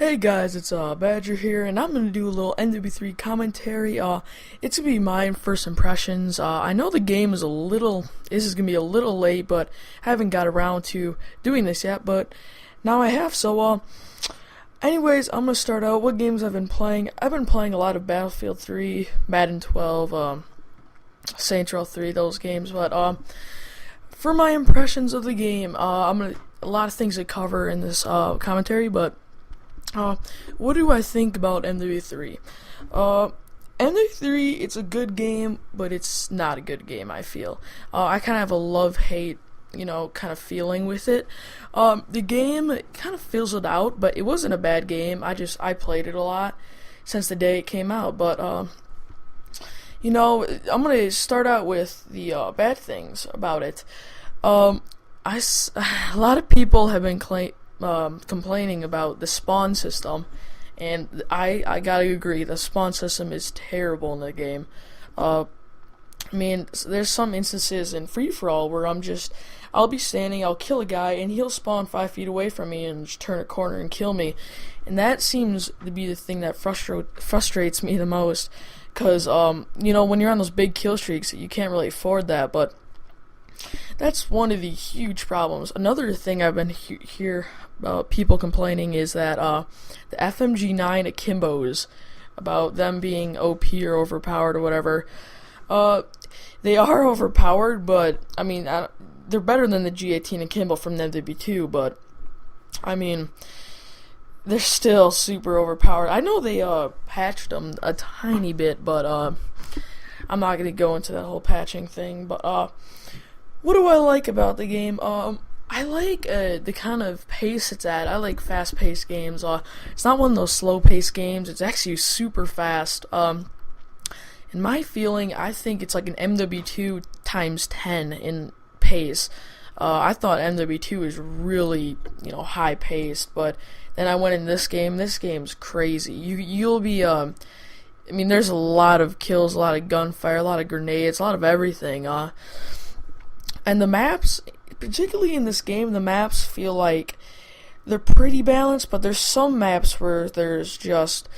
Hey guys, it's Badger here, and I'm gonna do a little MW3 commentary. It's gonna be my first impressions. I know the game is this is gonna be a little late, but I haven't got around to doing this yet. But now I have. So, anyways, I'm gonna start out what games I've been playing. I've been playing a lot of Battlefield 3, Madden 12, Saints Row 3, those games. But for my impressions of the game, a lot of things to cover in this commentary, but. What do I think about MW3? MW3, it's a good game, but it's not a good game, I feel. I kind of have a love-hate, kind of feeling with it. The game kind of fizzled out, but it wasn't a bad game. I played it a lot since the day it came out, but, I'm going to start out with the bad things about it. A lot of people have been complaining about the spawn system, and I gotta agree, the spawn system is terrible in the game. There's some instances in free-for-all where I'll be standing, I'll kill a guy, and he'll spawn 5 feet away from me and just turn a corner and kill me, and that seems to be the thing that frustrates me the most, because, when you're on those big kill streaks, you can't really afford that, but that's one of the huge problems. Another thing I've been hear about people complaining is that the FMG9 Akimbos, about them being OP or overpowered or whatever. They are overpowered, but they're better than the G18 Akimbo from MW2. But they're still super overpowered. I know they patched them a tiny bit, but I'm not gonna go into that whole patching thing. But what do I like about the game? I like the kind of pace it's at. I like fast-paced games. It's not one of those slow-paced games. It's actually super fast. In my feeling, I think it's like an MW2 times 10 in pace. I thought MW2 was really, high-paced, but then I went in this game. This game's crazy. You'll be, there's a lot of kills, a lot of gunfire, a lot of grenades, a lot of everything. And the maps, particularly in this game, the maps feel like they're pretty balanced, but there's some maps where there's just,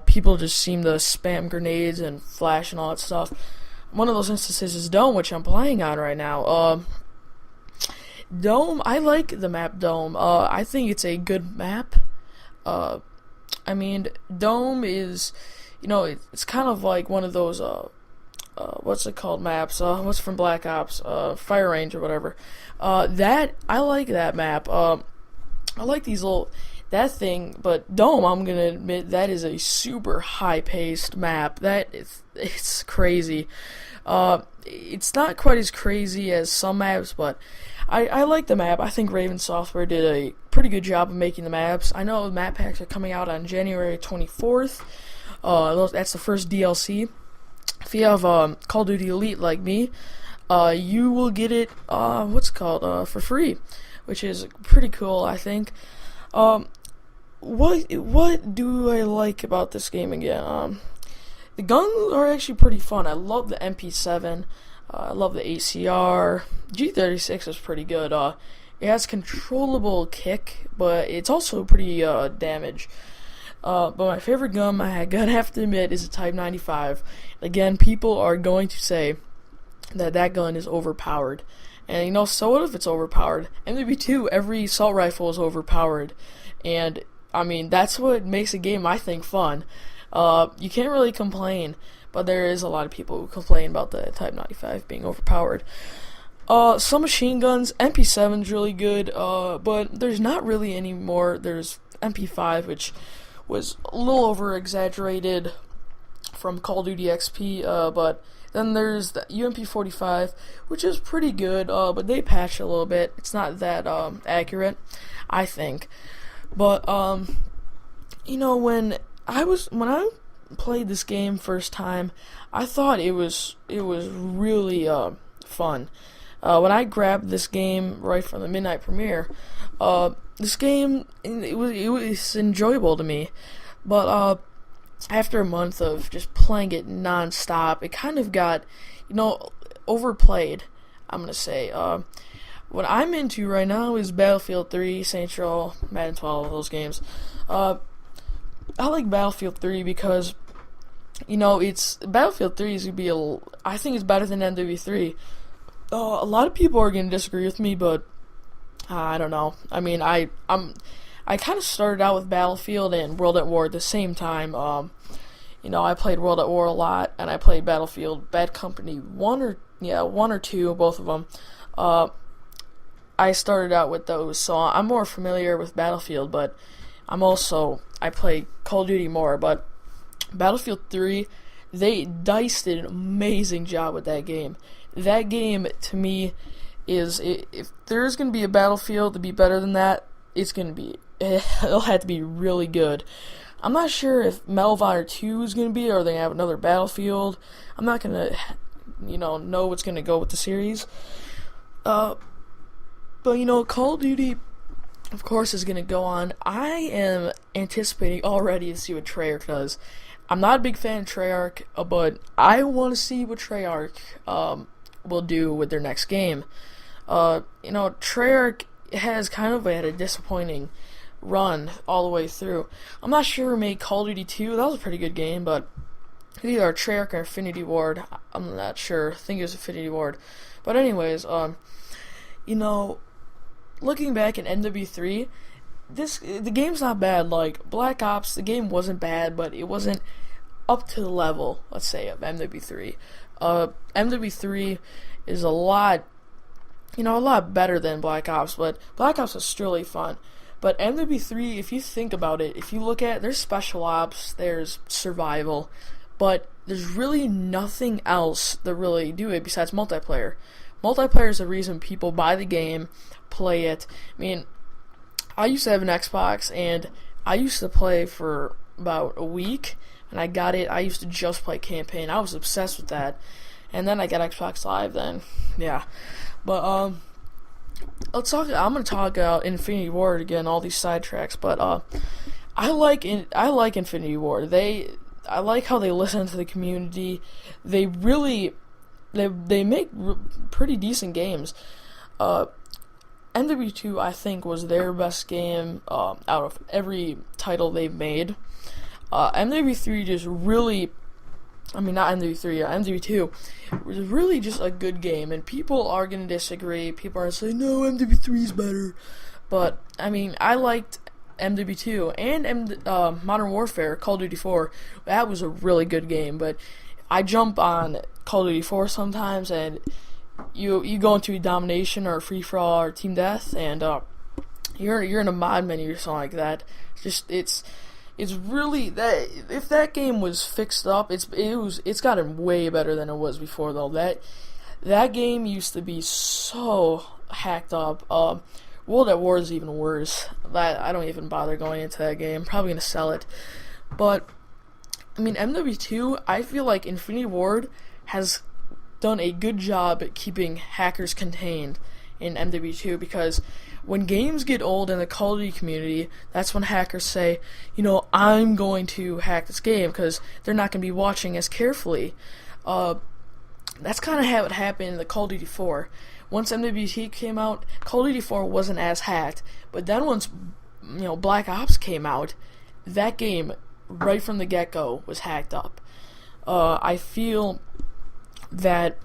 people just seem to spam grenades and flash and all that stuff. One of those instances is Dome, which I'm playing on right now. Dome, I like the map Dome. I think it's a good map. Dome is, it's kind of like one of those, what's it called maps? What's from Black Ops? Fire Range or whatever. I like that map. I like that thing, but Dome, I'm gonna admit, that is a super high-paced map. It's crazy. It's not quite as crazy as some maps, but I like the map. I think Raven Software did a pretty good job of making the maps. I know the map packs are coming out on January 24th. That's the first DLC. If you have Call of Duty Elite like me, you will get it for free, which is pretty cool, I think. What do I like about this game again? The guns are actually pretty fun. I love the MP7. I love the ACR. G36 is pretty good. It has controllable kick, but it's also pretty damage. But my favorite gun, I gotta have to admit, is the Type 95. Again, people are going to say that gun is overpowered. And, so what if it's overpowered? MW2, every assault rifle is overpowered. And, that's what makes a game, I think, fun. You can't really complain, but there is a lot of people who complain about the Type 95 being overpowered. Some machine guns, MP7's really good, but there's not really any more. There's MP5, which was a little over-exaggerated from Call of Duty XP, but then there's the UMP45, which is pretty good, but they patched a little bit. It's not that accurate, I think. But when I played this game first time, I thought it was really fun. When I grabbed this game right from the midnight premiere, this game, it was enjoyable to me, but after a month of just playing it non-stop, it kind of got, overplayed, I'm gonna say. what I'm into right now is Battlefield 3, Saints Row, Madden 12, those games. I like Battlefield 3 because, it's Battlefield 3 is gonna be I think it's better than MW3. A lot of people are gonna disagree with me, but I don't know. I mean, I kind of started out with Battlefield and World at War at the same time. I played World at War a lot, and I played Battlefield Bad Company 1 or 2, both of them. I started out with those, so I'm more familiar with Battlefield, but I play Call of Duty more, but Battlefield 3, DICE did an amazing job with that game. That game, to me, if there's going to be a Battlefield to be better than that, it'll have to be really good. I'm not sure if Medal of Honor 2 is going to be, or they have another Battlefield. I'm not going to, know what's going to go with the series. But, Call of Duty, of course, is going to go on. I am anticipating already to see what Treyarch does. I'm not a big fan of Treyarch, but I want to see what Treyarch will do with their next game. Treyarch has kind of had a disappointing run all the way through. I'm not sure who made Call of Duty 2. That was a pretty good game, but either Treyarch or Infinity Ward. I'm not sure. I think it was Infinity Ward. But anyways, looking back at MW3, the game's not bad. Like Black Ops, the game wasn't bad, but it wasn't up to the level, let's say, of MW3. MW3 is a lot better than Black Ops, but Black Ops was really fun. But MW3, if you think about it, if you look at it, there's special ops, there's survival, but there's really nothing else that really do it besides multiplayer. Multiplayer is the reason people buy the game, play it. I mean, I used to have an Xbox, and I used to play for about a week, and I got it. I used to just play campaign. I was obsessed with that. And then I got Xbox Live, then, yeah. But, I'm gonna talk about Infinity Ward again, all these sidetracks, but, I like Infinity Ward. I like how they listen to the community. They make pretty decent games. MW2, I think, was their best game out of every title they've made. MW3 just really, not MW3, MW2 was really just a good game, and people are going to disagree. People are going to say, no, MW3 is better. But, I liked MW2 and Modern Warfare, Call of Duty 4. That was a really good game, but I jump on Call of Duty 4 sometimes, and you go into domination or free for all or team death, and you're in a mod menu or something like that. It's really that if that game was fixed up, it's gotten way better than it was before though. That game used to be so hacked up. World at War is even worse. I don't even bother going into that game. I'm probably gonna sell it, but MW2, I feel like Infinity Ward has done a good job at keeping hackers contained in MW2, because when games get old in the Call of Duty community, that's when hackers say, I'm going to hack this game because they're not going to be watching as carefully. That's kind of how it happened in the Call of Duty 4. Once MW2 came out, Call of Duty 4 wasn't as hacked, but then once Black Ops came out, that game right from the get-go was hacked up. I feel that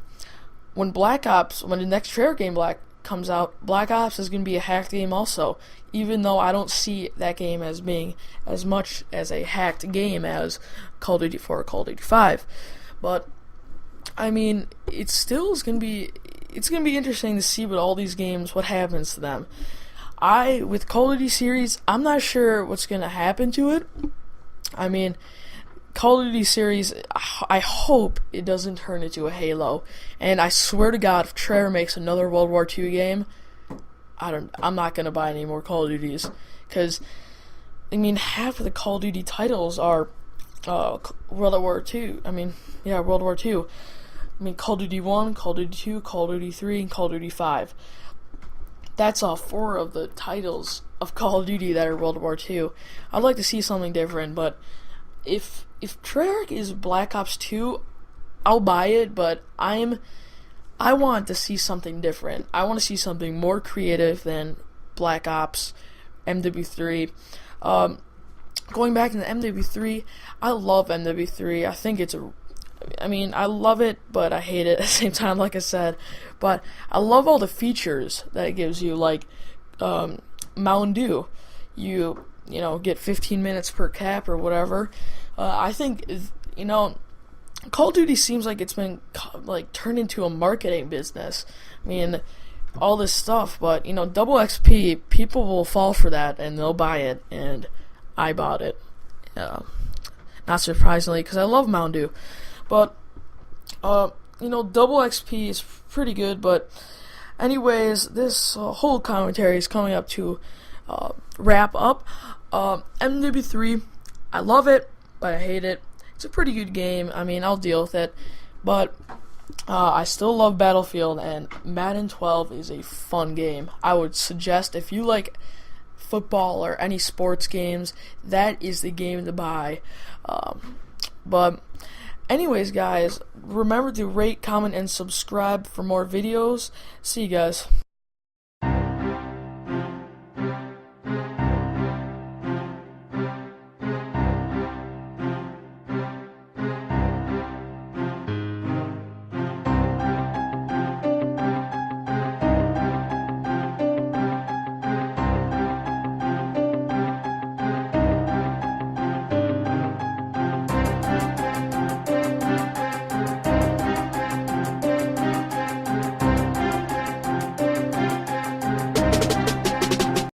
when the next Treyarch game comes out, Black Ops is going to be a hacked game also, even though I don't see that game as being as much as a hacked game as Call of Duty 4 or Call of Duty 5. But it still is going to be interesting to see what all these games, what happens to them. With Call of Duty series, I'm not sure what's going to happen to it. Call of Duty series, I hope it doesn't turn into a Halo. And I swear to God, if Treyarch makes another World War II game, I'm not gonna buy any more Call of Duties, because half of the Call of Duty titles are World War II. World War II. Call of Duty 1, Call of Duty 2, Call of Duty 3, and Call of Duty 5. That's all 4 of the titles of Call of Duty that are World War II. I'd like to see something different, but if Treyarch is Black Ops 2, I'll buy it, but I'm I want to see something different. I want to see something more creative than Black Ops, MW3. Going back into MW3, I love MW3. I think I love it, but I hate it at the same time, like I said. But I love all the features that it gives you, like Mountain Dew. You get 15 minutes per cap or whatever. I think, Call of Duty seems like it's been turned into a marketing business. I mean, all this stuff, but double XP, people will fall for that and they'll buy it, and I bought it. Not surprisingly, because I love Mountain Dew. But double XP is pretty good. But anyways, this whole commentary is coming up to wrap up. MW3, I love it, but I hate it. It's a pretty good game. I mean, I'll deal with it. But I still love Battlefield, and Madden 12 is a fun game. I would suggest, if you like football or any sports games, that is the game to buy. But anyways, guys, remember to rate, comment, and subscribe for more videos. See you guys.